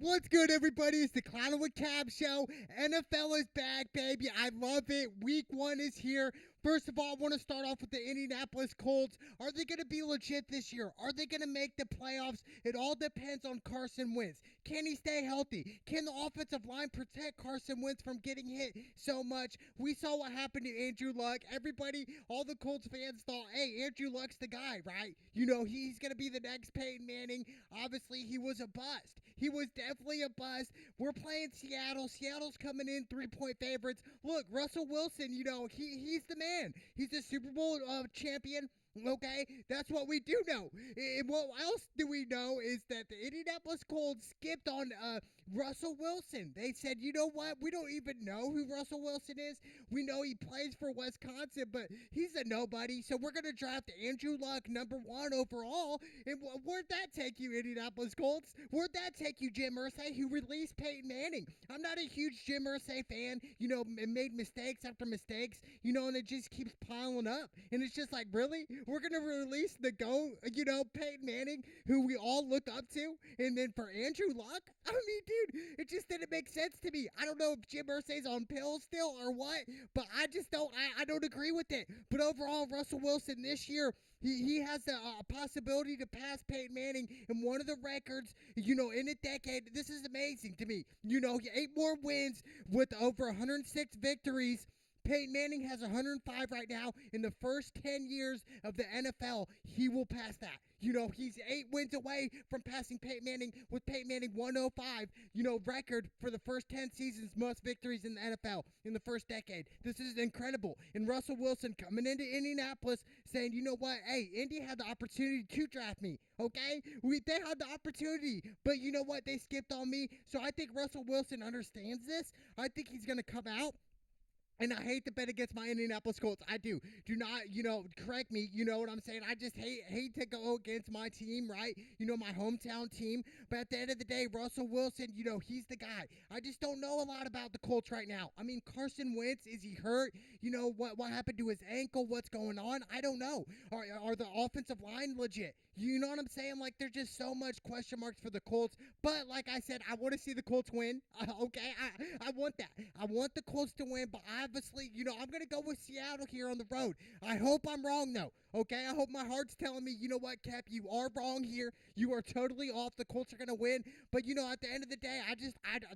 What's good, everybody? It's the Clown with Cab show. NFL is back, baby. I love it. Week 1 is here. First of all, I want to start off with the Indianapolis Colts. Are they going to be legit this year? Are they going to make the playoffs? It all depends on Carson Wentz. Can he stay healthy? Can the offensive line protect Carson Wentz from getting hit so much? We saw what happened to Andrew Luck. Everybody, all the Colts fans thought, hey, Andrew Luck's the guy, right? You know, he's going to be the next Peyton Manning. Obviously, he was a bust. He was definitely a bust. We're playing Seattle. Seattle's coming in 3-point favorites. Look, Russell Wilson, you know, he's the man. He's a Super Bowl champion. Okay, that's what we do know. And what else do we know is that the Indianapolis Colts skipped on Russell Wilson. They said, you know what? We don't even know who Russell Wilson is. We know he plays for Wisconsin, but he's a nobody. So we're going to draft Andrew Luck #1 overall. And where'd that take you, Indianapolis Colts? Where'd that take you, Jim Irsay, who released Peyton Manning? I'm not a huge Jim Irsay fan. You know, made mistakes after mistakes, you know, and it just keeps piling up. And it's just like, really? We're going to release the Peyton Manning, who we all look up to, and then for Andrew Luck? I mean, dude, it just didn't make sense to me. I don't know if Jim Irsay's on pills still or what, but I just don't agree with it. But overall, Russell Wilson this year, he has the possibility to pass Peyton Manning in one of the records, you know, in a decade. This is amazing to me. You know, 8 more wins with over 106 victories. Peyton Manning has 105 right now. In the first 10 years of the NFL, he will pass that. You know, he's 8 wins away from passing Peyton Manning with Peyton Manning 105, you know, record for the first 10 seasons, most victories in the NFL in the first decade. This is incredible. And Russell Wilson coming into Indianapolis saying, you know what, hey, Indy had the opportunity to draft me, okay? They had the opportunity, but you know what, they skipped on me. So I think Russell Wilson understands this. I think he's going to come out. And I hate to bet against my Indianapolis Colts. I do. Do not, you know, correct me. You know what I'm saying? I just hate to go against my team, right? You know, my hometown team. But at the end of the day, Russell Wilson, you know, he's the guy. I just don't know a lot about the Colts right now. I mean, Carson Wentz, is he hurt? You know, what happened to his ankle? What's going on? I don't know. Are the offensive line legit? You know what I'm saying? Like, there's just so much question marks for the Colts. But like I said, I want to see the Colts win. Okay? I want that. I want the Colts to win, but obviously, you know, I'm going to go with Seattle here on the road. I hope I'm wrong, though. Okay? I hope my heart's telling me, you know what, Cap, you are wrong here. You are totally off. The Colts are going to win. But, you know, at the end of the day,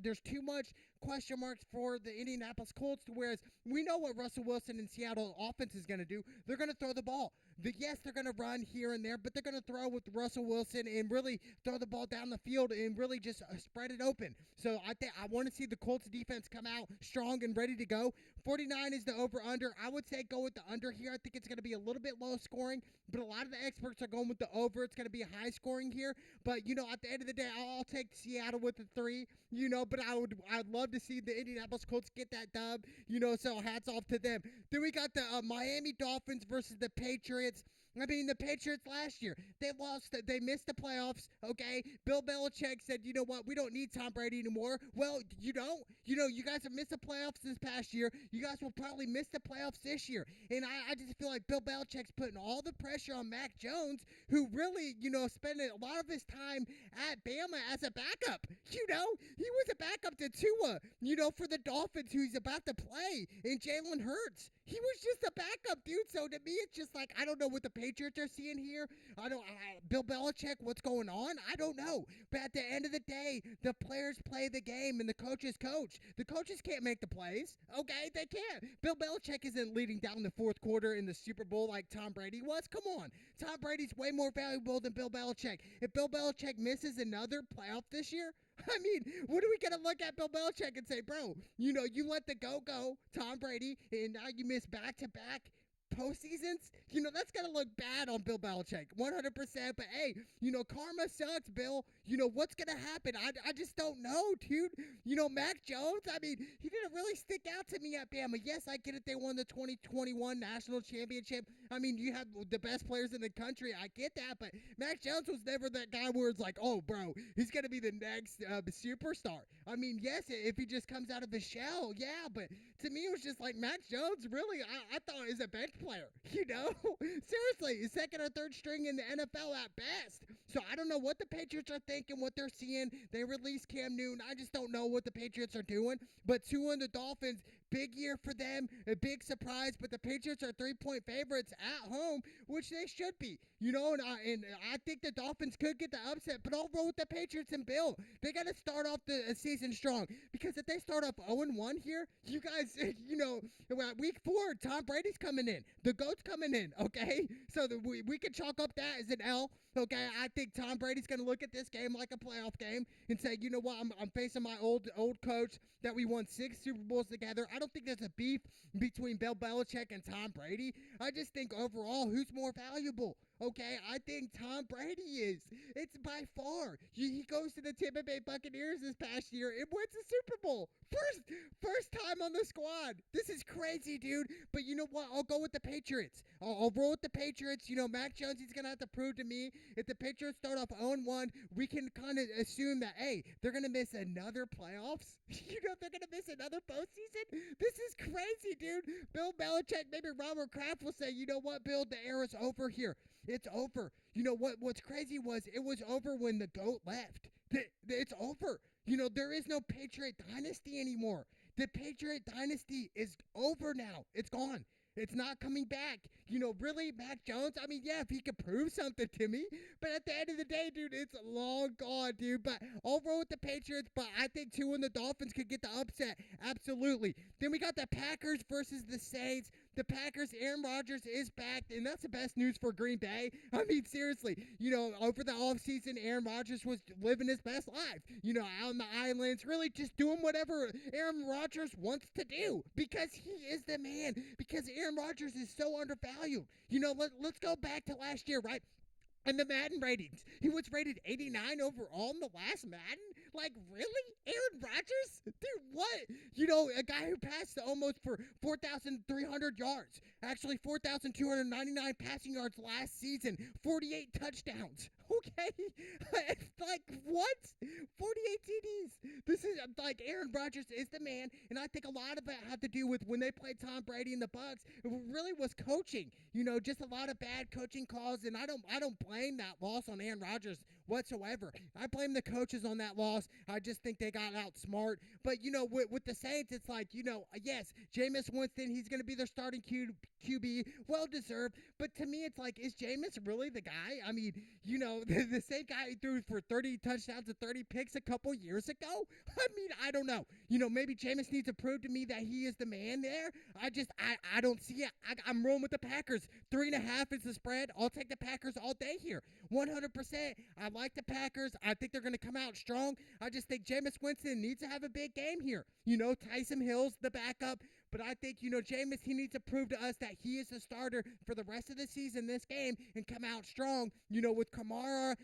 there's too much question marks for the Indianapolis Colts, whereas we know what Russell Wilson and Seattle offense is going to do. They're going to throw the ball. Yes, they're going to run here and there, but they're going to throw with Russell Wilson and really throw the ball down the field and really just spread it open. So I want to see the Colts defense come out strong and ready to go. 49 is the over-under. I would say go with the under here. I think it's going to be a little bit low scoring, but a lot of the experts are going with the over. It's going to be high scoring here. But, you know, at the end of the day, I'll take Seattle with the 3, you know, but I'd love to see the Indianapolis Colts get that dub, you know, so hats off to them. Then we got the Miami Dolphins versus the Patriots. I mean, the Patriots last year, they missed the playoffs, okay? Bill Belichick said, you know what, we don't need Tom Brady anymore. Well, you don't. You know, you guys have missed the playoffs this past year. You guys will probably miss the playoffs this year. And I just feel like Bill Belichick's putting all the pressure on Mac Jones, who really, you know, spent a lot of his time at Bama as a backup. You know, he was a backup to Tua, you know, for the Dolphins, who he's about to play, and Jalen Hurts. He was just a backup, dude. So to me, it's just like, I don't know what the Patriots are seeing here. Bill Belichick, what's going on? I don't know. But at the end of the day, the players play the game and the coaches coach. The coaches can't make the plays. Okay, they can't. Bill Belichick isn't leading down the fourth quarter in the Super Bowl like Tom Brady was. Come on. Tom Brady's way more valuable than Bill Belichick. If Bill Belichick misses another playoff this year, I mean, what are we going to look at Bill Belichick and say, bro, you know, you let the go, Tom Brady, and now you miss back-to-back postseasons? You know, that's going to look bad on Bill Belichick, 100%. But, hey, you know, karma sucks, Bill. You know, what's going to happen? I just don't know, dude. You know, Mac Jones, I mean, he didn't really stick out to me at Bama. Yes, I get it. They won the 2021 National Championship. I mean, you have the best players in the country. I get that. But Mac Jones was never that guy where it's like, oh, bro, he's going to be the next superstar. I mean, yes, if he just comes out of his shell, yeah. But to me, it was just like Mac Jones, really, I thought is a bench player, Seriously, second or third string in the NFL at best. So I don't know what the Patriots are thinking, what they're seeing. They released Cam Newton. I just don't know what the Patriots are doing. But Tua and the Dolphins, big year for them, a big surprise. But the Patriots are 3-point favorites at home, which they should be. And I think the Dolphins could get the upset, but I'll roll with the Patriots and Bill. They got to start off the season strong, because if they start off 0-1 here, you guys, week 4, Tom Brady's coming in. The GOAT's coming in, okay? So we can chalk up that as an L, okay? I think Tom Brady's going to look at this game like a playoff game and say, you know what, I'm facing my old coach that we won 6 Super Bowls together. I don't think there's a beef between Bill Belichick and Tom Brady. I just think overall, who's more valuable? Okay, I think Tom Brady is. It's by far. He goes to the Tampa Bay Buccaneers this past year and wins the Super Bowl. First time on the squad. This is crazy, dude. But you know what? I'll go with the Patriots. I'll roll with the Patriots. Mac Jones, he's going to have to prove to me, if the Patriots start off 0-1, we can kind of assume that, hey, they're going to miss another playoffs. They're going to miss another postseason. This is crazy, dude. Bill Belichick, maybe Robert Kraft will say, you know what, Bill, the era's over here. It's over. What's crazy was it was over when the GOAT left. It's over. There is no Patriot dynasty anymore. The Patriot dynasty is over now. It's gone. It's not coming back. Really, Mac Jones? I mean, yeah, if he could prove something to me. But at the end of the day, dude, it's long gone, dude. But I'll roll with the Patriots, but I think Tua and the Dolphins could get the upset. Absolutely. Then we got the Packers versus the Saints. The Packers, Aaron Rodgers is back, and that's the best news for Green Bay. I mean, seriously, over the offseason, Aaron Rodgers was living his best life, out on the islands, really just doing whatever Aaron Rodgers wants to do, because he is the man, because Aaron Rodgers is so undervalued. Let's go back to last year, right? And the Madden ratings. He was rated 89 overall in the last Madden? Like, really? Aaron Rodgers? Dude, what? A guy who passed almost for 4,300 yards. Actually, 4,299 passing yards last season. 48 touchdowns. Okay? Like, what? 48 TDs. This is, Aaron Rodgers is the man, and I think a lot of it had to do with when they played Tom Brady and the Bucs. It really was coaching. Just a lot of bad coaching calls, and I don't blame that loss on Aaron Rodgers whatsoever. I blame the coaches on that loss. I just think they got out smart. But, with the Saints, it's like, yes, Jameis Winston, he's going to be their starting QB. Well-deserved. But to me, it's like, is Jameis really the guy? I mean, the same guy who threw for 30 touchdowns and 30 picks a couple years ago? I mean, I don't know. Maybe Jameis needs to prove to me that he is the man there. I don't see it. I'm rolling with the Packers. 3.5 is the spread. I'll take the Packers all day here. 100%. I like the Packers. I think they're going to come out strong. I just think Jameis Winston needs to have a big game here. Taysom Hill's the backup. But I think, Jameis, he needs to prove to us that he is the starter for the rest of the season, this game, and come out strong, with Kamara,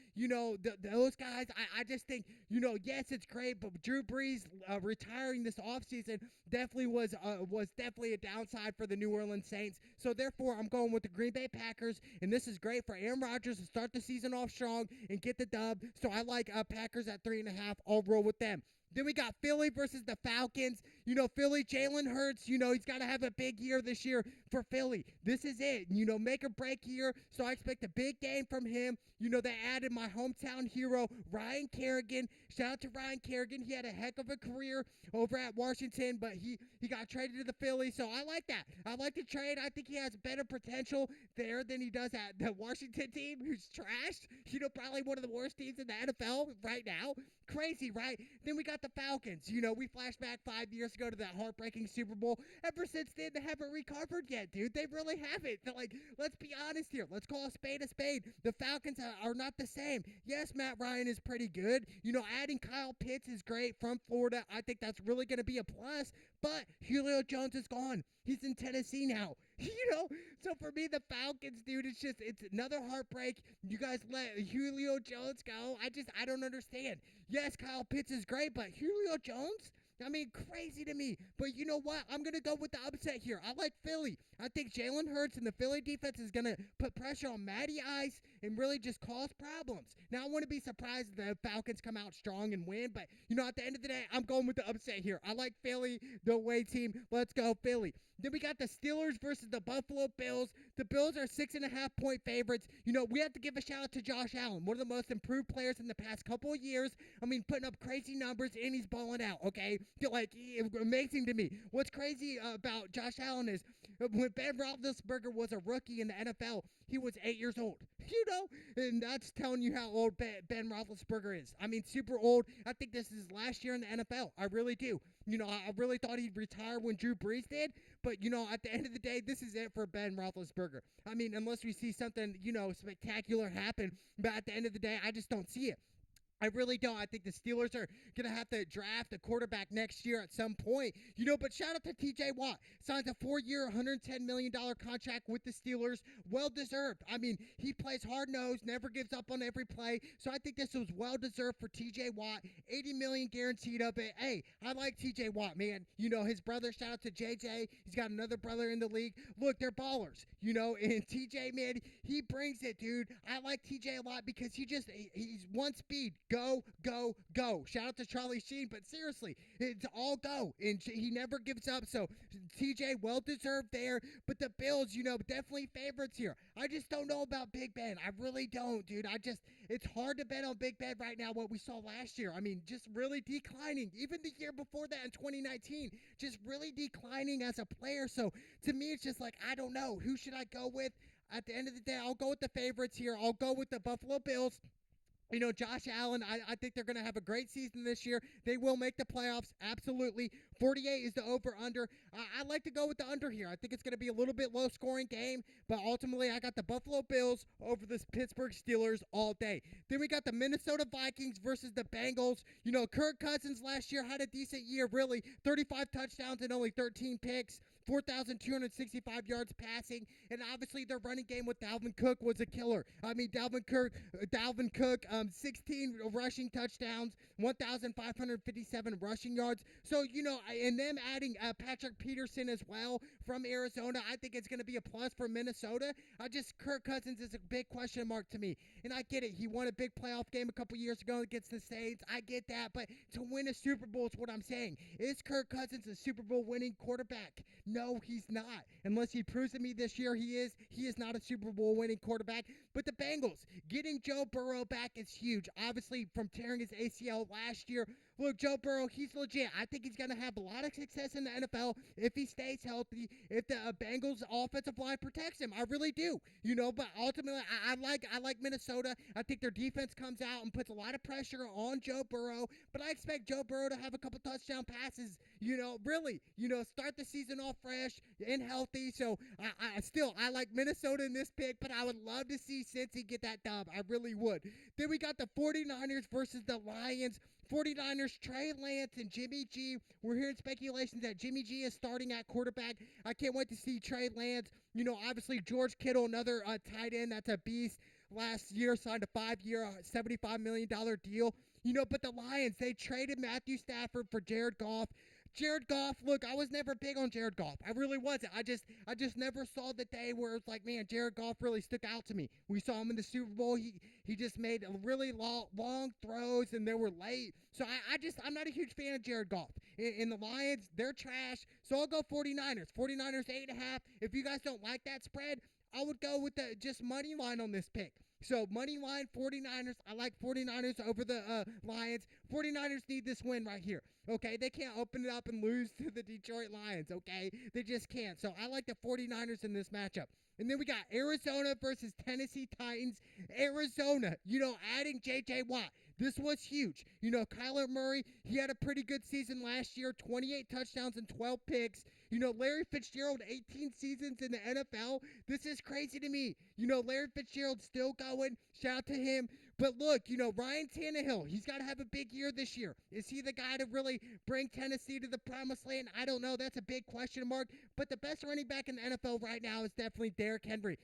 those guys. I just think, yes, it's great, but Drew Brees retiring this offseason definitely was definitely a downside for the New Orleans Saints. So, therefore, I'm going with the Green Bay Packers, and this is great for Aaron Rodgers to start the season off strong and get the dub. So, I like Packers at 3.5. I'll roll with them. Then we got Philly versus the Falcons. Philly, Jalen Hurts, he's got to have a big year this year for Philly. This is it, make or break year. So I expect a big game from him. They added my hometown hero, Ryan Carrigan. Shout out to Ryan Carrigan. He had a heck of a career over at Washington, but he got traded to the Philly. So I like that. I like the trade. I think he has better potential there than he does at the Washington team, who's trashed. Probably one of the worst teams in the NFL right now. Crazy, right? Then we got the Falcons. We flashed back 5 years ago to that heartbreaking Super Bowl. Ever since then, they haven't recovered yet, dude. They really haven't. They're like, let's be honest here. Let's call a spade a spade. The Falcons are not the same. Yes, Matt Ryan is pretty good. Adding Kyle Pitts is great from Florida. I think that's really going to be a plus. But Julio Jones is gone. He's in Tennessee now. So for me, the Falcons, dude, it's another heartbreak. You guys let Julio Jones go. I don't understand. Yes, Kyle Pitts is great, but Julio Jones? I mean, crazy to me. But you know what? I'm going to go with the upset here. I like Philly. I think Jalen Hurts and the Philly defense is going to put pressure on Matty Ice and really just cause problems. Now, I wouldn't be surprised if the Falcons come out strong and win, but, at the end of the day, I'm going with the upset here. I like Philly, the away team. Let's go, Philly. Then we got the Steelers versus the Buffalo Bills. The Bills are 6.5-point favorites. We have to give a shout out to Josh Allen, one of the most improved players in the past couple of years. I mean, putting up crazy numbers, and he's balling out, okay? Amazing to me. What's crazy about Josh Allen is when Ben Roethlisberger was a rookie in the NFL, he was 8 years old, and that's telling you how old Ben Roethlisberger is. I mean, super old. I think this is last year in the NFL. I really do. I really thought he'd retire when Drew Brees did, but, at the end of the day, this is it for Ben Roethlisberger. I mean, unless we see something, spectacular happen, but at the end of the day, I just don't see it. I really don't. I think the Steelers are going to have to draft a quarterback next year at some point. But shout out to TJ Watt. Signs a 4-year, $110 million contract with the Steelers. Well-deserved. I mean, he plays hard-nosed, never gives up on every play. So I think this was well-deserved for TJ Watt. $80 million guaranteed of it. Hey, I like TJ Watt, man. His brother, shout out to JJ. He's got another brother in the league. Look, they're ballers, and TJ, man, he brings it, dude. I like TJ a lot because he's one speed. Go, go, go. Shout out to Charlie Sheen, but seriously, it's all go, and he never gives up, so TJ, well-deserved there, but the Bills, definitely favorites here. I just don't know about Big Ben. I really don't, dude. It's hard to bet on Big Ben right now, what we saw last year. I mean, just really declining. Even the year before that in 2019, just really declining as a player, so to me, it's just like, I don't know. Who should I go with? At the end of the day, I'll go with the favorites here. I'll go with the Buffalo Bills. Josh Allen, I think they're going to have a great season this year. They will make the playoffs, absolutely. 48 is the over-under. I like to go with the under here. I think it's going to be a little bit low-scoring game, but ultimately I got the Buffalo Bills over the Pittsburgh Steelers all day. Then we got the Minnesota Vikings versus the Bengals. Kirk Cousins last year had a decent year, really. 35 touchdowns and only 13 picks. 4,265 yards passing, and obviously their running game with Dalvin Cook was a killer. I mean, Dalvin Cook, 16 rushing touchdowns, 1,557 rushing yards. So, and them adding Patrick Peterson as well from Arizona, I think it's going to be a plus for Minnesota. Kirk Cousins is a big question mark to me, and I get it. He won a big playoff game a couple years ago against the Saints. I get that, but to win a Super Bowl is what I'm saying. Is Kirk Cousins a Super Bowl winning quarterback? No, he's not. Unless he proves to me this year he is. He is not a Super Bowl winning quarterback. But the Bengals, getting Joe Burrow back is huge. Obviously, from tearing his ACL last year. Look, Joe Burrow, he's legit. I think he's going to have a lot of success in the NFL if he stays healthy, if the Bengals offensive line protects him. I really do. But ultimately, I like Minnesota. I think their defense comes out and puts a lot of pressure on Joe Burrow. But I expect Joe Burrow to have a couple touchdown passes, really, start the season off fresh and healthy. So I like Minnesota in this pick, but I would love to see Cincy get that dub. I really would. Then we got the 49ers versus the Lions. 49ers, Trey Lance and Jimmy G. We're hearing speculations that Jimmy G is starting at quarterback. I can't wait to see Trey Lance. Obviously George Kittle, another tight end that's a beast. Last year signed a 5-year, $75 million deal. But the Lions, they traded Matthew Stafford for Jared Goff. Jared Goff, look, I was never big on Jared Goff. I really wasn't. I just never saw the day where it's like, man, Jared Goff really stuck out to me. We saw him in the Super Bowl. He just made really long throws, and they were late. So I'm not a huge fan of Jared Goff. And the Lions, they're trash. So I'll go 49ers. 49ers 8.5. If you guys don't like that spread, I would go with the just money line on this pick. So, money line, 49ers. I like 49ers over the Lions. 49ers need this win right here, okay? They can't open it up and lose to the Detroit Lions, okay? They just can't. So, I like the 49ers in this matchup. And then we got Arizona versus Tennessee Titans. Arizona, adding J.J. Watt. This was huge. Kyler Murray, he had a pretty good season last year, 28 touchdowns and 12 picks. Larry Fitzgerald, 18 seasons in the NFL. This is crazy to me. Larry Fitzgerald's still going. Shout out to him. But look, Ryan Tannehill, he's got to have a big year this year. Is he the guy to really bring Tennessee to the promised land? I don't know. That's a big question mark. But the best running back in the NFL right now is definitely Derrick Henry.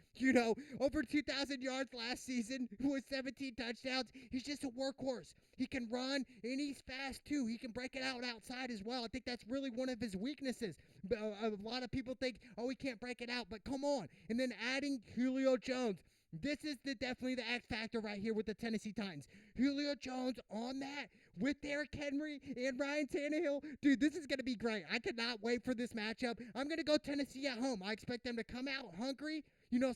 Over 2,000 yards last season with 17 touchdowns. He's just a workhorse. He can run, and he's fast, too. He can break it out outside as well. I think that's really one of his weaknesses. A lot of people think, oh, he can't break it out. But come on. And then adding Julio Jones. This is definitely the X factor right here with the Tennessee Titans. Julio Jones on that with Derrick Henry and Ryan Tannehill. Dude, this is going to be great. I cannot wait for this matchup. I'm going to go Tennessee at home. I expect them to come out hungry.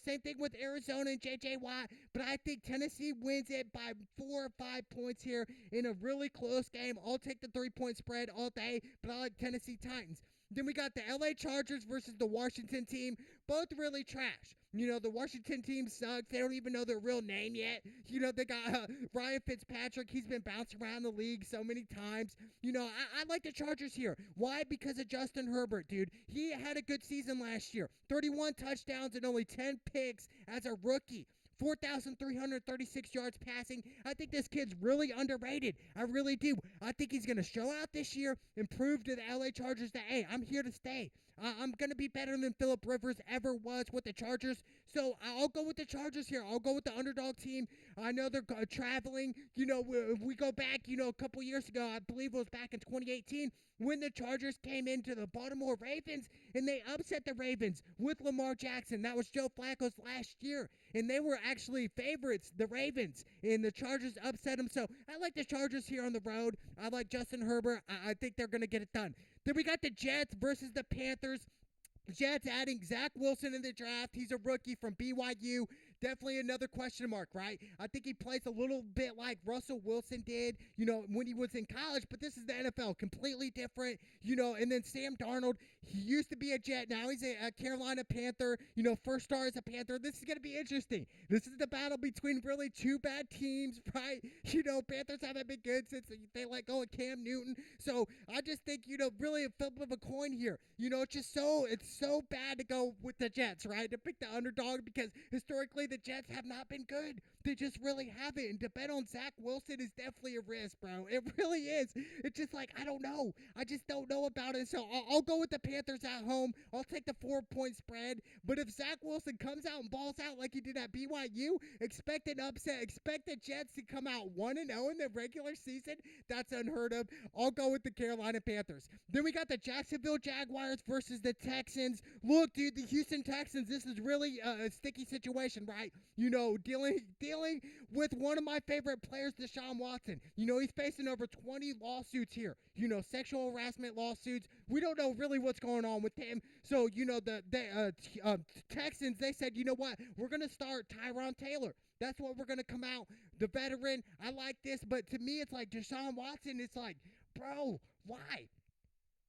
Same thing with Arizona and J.J. Watt, but I think Tennessee wins it by 4 or 5 points here in a really close game. I'll take the 3-point spread all day, but I like Tennessee Titans. Then we got the L.A. Chargers versus the Washington team. Both really trash. The Washington team sucks. They don't even know their real name yet. They got Ryan Fitzpatrick. He's been bounced around the league so many times. I like the Chargers here. Why? Because of Justin Herbert, dude. He had a good season last year. 31 touchdowns and only 10 picks as a rookie. 4,336 yards passing. I think this kid's really underrated. I really do. I think he's going to show out this year and prove to the LA Chargers that, hey, I'm here to stay. I'm going to be better than Phillip Rivers ever was with the Chargers. So I'll go with the Chargers here. I'll go with the underdog team. I know they're traveling. If we go back, a couple years ago, I believe it was back in 2018, when the Chargers came into the Baltimore Ravens and they upset the Ravens with Lamar Jackson. That was Joe Flacco's last year. And they were actually favorites, the Ravens, and the Chargers upset them. So I like the Chargers here on the road. I like Justin Herbert. I think they're going to get it done. Then we got the Jets versus the Panthers. Jets adding Zach Wilson in the draft. He's a rookie from BYU. Definitely another question mark, right? I think he plays a little bit like Russell Wilson did, when he was in college, but this is the NFL, completely different, and then Sam Darnold, he used to be a Jet, now he's a Carolina Panther, first star as a Panther. This is going to be interesting. This is the battle between really two bad teams, right? Panthers haven't been good since they let go of Cam Newton, so I just think, really a flip of a coin here. It's so bad to go with the Jets, right? To pick the underdog because historically the Jets have not been good. They just really haven't. And to bet on Zach Wilson is definitely a risk, bro. It really is. It's just like, I don't know. I just don't know about it. So I'll go with the Panthers at home. I'll take the 4-point spread. But if Zach Wilson comes out and balls out like he did at BYU, expect an upset. Expect the Jets to come out 1-0 in the regular season. That's unheard of. I'll go with the Carolina Panthers. Then we got the Jacksonville Jaguars versus the Texans. Look, dude, the Houston Texans, this is really a sticky situation, right? Dealing with one of my favorite players, Deshaun Watson. He's facing over 20 lawsuits here. Sexual harassment lawsuits. We don't know really what's going on with him. So, the Texans, they said, you know what? We're going to start Tyrod Taylor. That's what we're going to come out. The veteran, I like this. But to me, it's like Deshaun Watson, it's like, bro, why?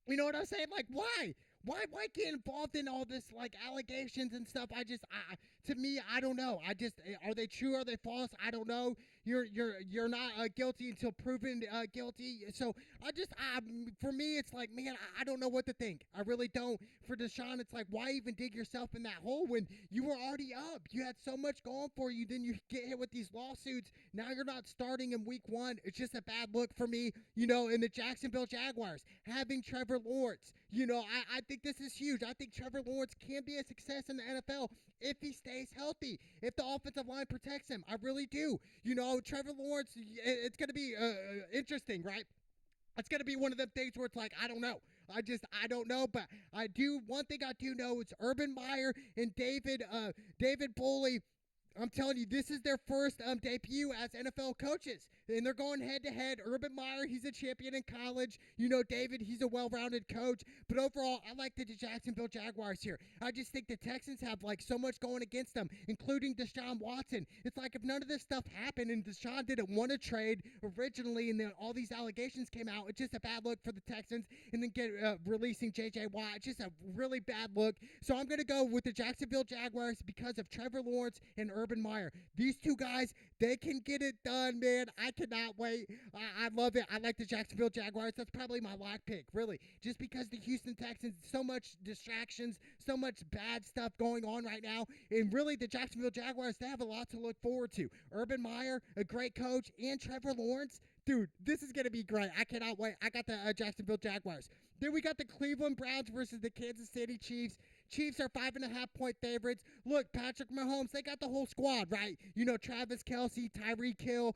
You know what I'm saying? Like, why? Why get involved in all this, like, allegations and stuff? To me, I don't know. Are they true? Are they false? I don't know. You're not guilty until proven guilty. So for me, it's like, man, I don't know what to think. I really don't. For Deshaun, it's like, why even dig yourself in that hole when you were already up? You had so much going for you. Then you get hit with these lawsuits. Now you're not starting in week 1. It's just a bad look for me. In the Jacksonville Jaguars, having Trevor Lawrence. I think this is huge. I think Trevor Lawrence can be a success in the NFL if he stays healthy, if the offensive line protects him. I really do. Trevor Lawrence, it's going to be interesting, right? It's going to be one of them things where it's like, I don't know. I don't know, but one thing I do know is Urban Meyer and David Boley. I'm telling you, this is their first debut as NFL coaches. And they're going head-to-head. Urban Meyer, he's a champion in college. David, he's a well-rounded coach. But overall, I like the Jacksonville Jaguars here. I just think the Texans have, like, so much going against them, including Deshaun Watson. It's like if none of this stuff happened and Deshaun didn't want to trade originally and then all these allegations came out, it's just a bad look for the Texans. And then releasing J.J. Watt, it's just a really bad look. So I'm going to go with the Jacksonville Jaguars because of Trevor Lawrence and Urban Meyer. These two guys, they can get it done, man. I cannot wait. I love it. I like the Jacksonville Jaguars. That's probably my lock pick, really. Just because the Houston Texans, so much distractions, so much bad stuff going on right now. And really, the Jacksonville Jaguars, they have a lot to look forward to. Urban Meyer, a great coach, and Trevor Lawrence. Dude, this is going to be great. I cannot wait. I got the Jacksonville Jaguars. Then we got the Cleveland Browns versus the Kansas City Chiefs. Chiefs are 5.5-point favorites. Look, Patrick Mahomes, they got the whole squad, right? Travis Kelce, Tyreek Hill.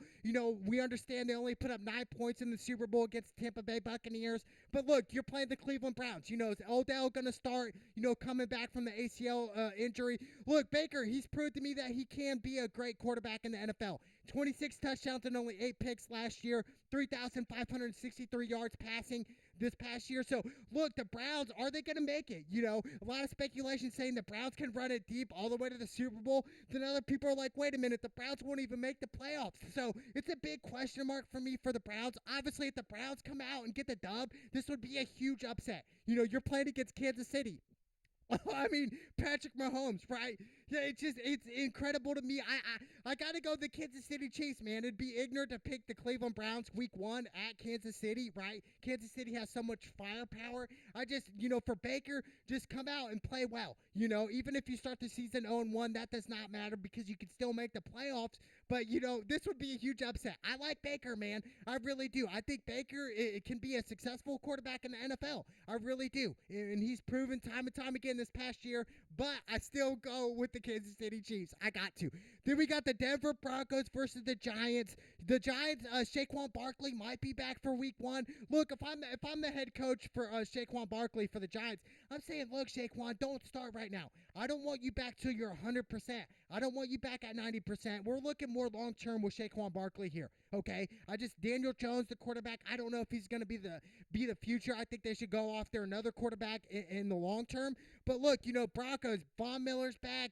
We understand they only put up 9 points in the Super Bowl against the Tampa Bay Buccaneers. But look, you're playing the Cleveland Browns. Is Odell going to start, coming back from the ACL injury? Look, Baker, he's proved to me that he can be a great quarterback in the NFL. 26 touchdowns and only 8 picks last year, 3,563 yards passing this past year. So, look, the Browns, are they going to make it? A lot of speculation saying the Browns can run it deep all the way to the Super Bowl. Then other people are like, wait a minute, the Browns won't even make the playoffs. So, it's a big question mark for me for the Browns. Obviously, if the Browns come out and get the dub, this would be a huge upset. You're playing against Kansas City. I mean, Patrick Mahomes, right? Yeah, it's incredible to me. I got to go the Kansas City Chiefs, man. It'd be ignorant to pick the Cleveland Browns week 1 at Kansas City, right? Kansas City has so much firepower. I just, for Baker, just come out and play well. Even if you start the season 0-1, that does not matter because you can still make the playoffs. But, this would be a huge upset. I like Baker, man. I really do. I think Baker it can be a successful quarterback in the NFL. I really do. And he's proven time and time again this past year. But I still go with the Kansas City Chiefs. I got to. Then we got the Denver Broncos versus the Giants. The Giants, Saquon Barkley might be back for week 1. Look, if I'm the head coach for Saquon Barkley for the Giants, I'm saying, look, Saquon, don't start right now. I don't want you back till you're 100%. I don't want you back at 90%. We're looking more long-term with Saquon Barkley here, okay? Daniel Jones, the quarterback, I don't know if he's going to be the future. I think they should go after another quarterback in the long term. But look, Broncos, Von Miller's back.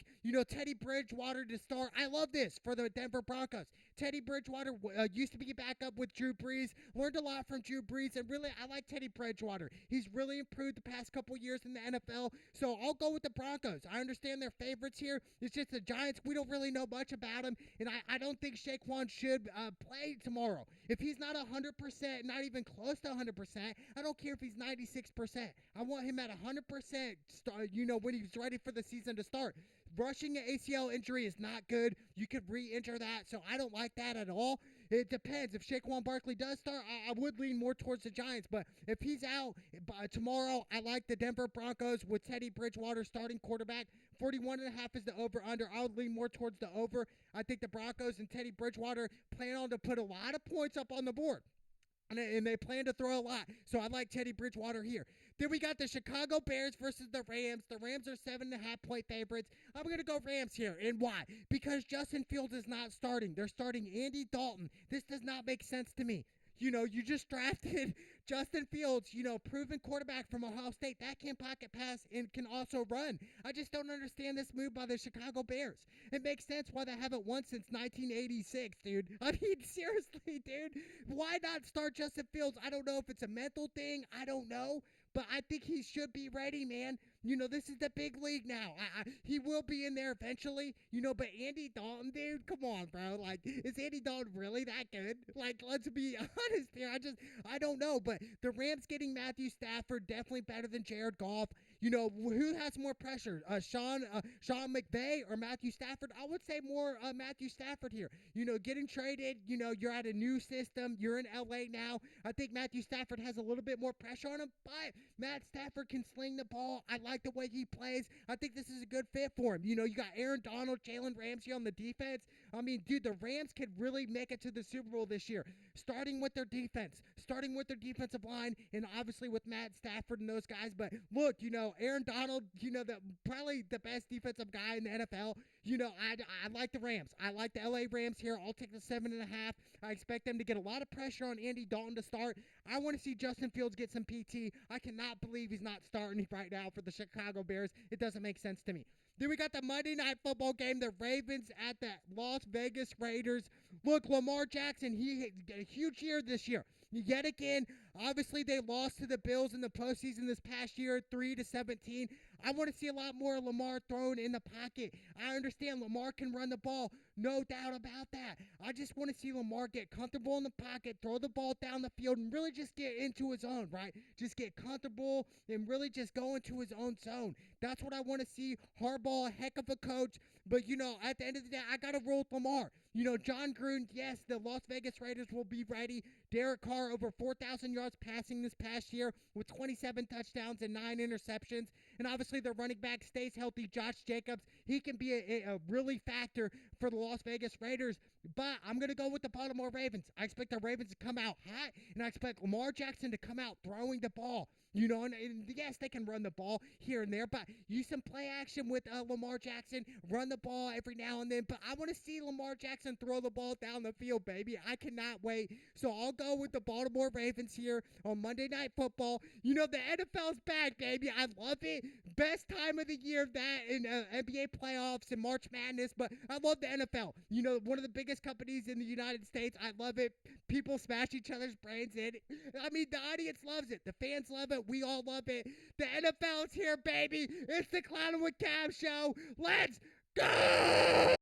Teddy Bridgewater to start. I love this for the Denver Broncos. Teddy Bridgewater used to be back up with Drew Brees. Learned a lot from Drew Brees, and really, I like Teddy Bridgewater. He's really improved the past couple years in the NFL, so I'll go with the Broncos. I understand they're favorites here. It's just the Giants. We don't really know much about them, and I don't think Saquon should play tomorrow. If he's not 100%, not even close to 100%, I don't care if he's 96%. I want him at 100%, when he's ready for the season to start. Rushing an ACL injury is not good. You could re-injure that, so I don't like that at all. It depends. If Saquon Barkley does start, I would lean more towards the Giants. But if he's out tomorrow, I like the Denver Broncos with Teddy Bridgewater starting quarterback. 41.5 is the over-under. I would lean more towards the over. I think the Broncos and Teddy Bridgewater plan on to put a lot of points up on the board. And they plan to throw a lot. So I like Teddy Bridgewater here. Then we got the Chicago Bears versus the Rams. The Rams are 7.5-point favorites. I'm going to go Rams here. And why? Because Justin Fields is not starting. They're starting Andy Dalton. This does not make sense to me. You just drafted Justin Fields, proven quarterback from Ohio State. That can pocket pass and can also run. I just don't understand this move by the Chicago Bears. It makes sense why they haven't won since 1986, dude. I mean, seriously, dude. Why not start Justin Fields? I don't know if it's a mental thing. I don't know. But I think he should be ready, man. This is the big league now. He will be in there eventually, but Andy Dalton, dude, come on, bro. Like, is Andy Dalton really that good? Like, let's be honest here. I don't know. But the Rams getting Matthew Stafford, definitely better than Jared Goff. Who has more pressure? Sean McVay or Matthew Stafford? I would say more Matthew Stafford here. Getting traded, you're at a new system. You're in LA now. I think Matthew Stafford has a little bit more pressure on him, but Matt Stafford can sling the ball. I like the way he plays. I think this is a good fit for him. You got Aaron Donald, Jalen Ramsey on the defense. I mean, dude, the Rams could really make it to the Super Bowl this year, starting with their defense, starting with their defensive line, and obviously with Matt Stafford and those guys. But look, Aaron Donald, probably the best defensive guy in the NFL. I like the Rams. I like the LA Rams here. I'll take the 7.5. I expect them to get a lot of pressure on Andy Dalton to start. I want to see Justin Fields get some PT. I cannot believe he's not starting right now for the Chicago Bears. It doesn't make sense to me. Then we got the Monday Night Football game, the Ravens at the Las Vegas Raiders. Look, Lamar Jackson, he had a huge year this year. Yet again, obviously they lost to the Bills in the postseason this past year, 3-17. I want to see a lot more Lamar thrown in the pocket. I understand Lamar can run the ball, no doubt about that. I just want to see Lamar get comfortable in the pocket, throw the ball down the field, and really just get into his own, right? Just get comfortable and really just go into his own zone. That's what I want to see. Harbaugh, a heck of a coach. But, at the end of the day, I got to roll with Lamar. John Gruden, yes, the Las Vegas Raiders will be ready. Derek Carr, over 4,000 yards passing this past year with 27 touchdowns and 9 interceptions. and obviously their running back stays healthy, Josh Jacobs. He can be a really factor for the Las Vegas Raiders, but I'm going to go with the Baltimore Ravens. I expect the Ravens to come out hot, and I expect Lamar Jackson to come out throwing the ball. You know, and yes, they can run the ball here and there, but use some play action with Lamar Jackson, run the ball every now and then, but I want to see Lamar Jackson throw the ball down the field, baby. I cannot wait. So I'll go with the Baltimore Ravens here on Monday Night Football. You know, the NFL's back, baby. I love it. Best time of the year, that in NBA playoffs and March Madness, but I love the NFL. You know, one of the biggest companies in the United States. I love it. People smash each other's brains in. I mean, the audience loves it. The fans love it. We all love it. The NFL's here, baby. It's the Clown with Cab show. Let's go!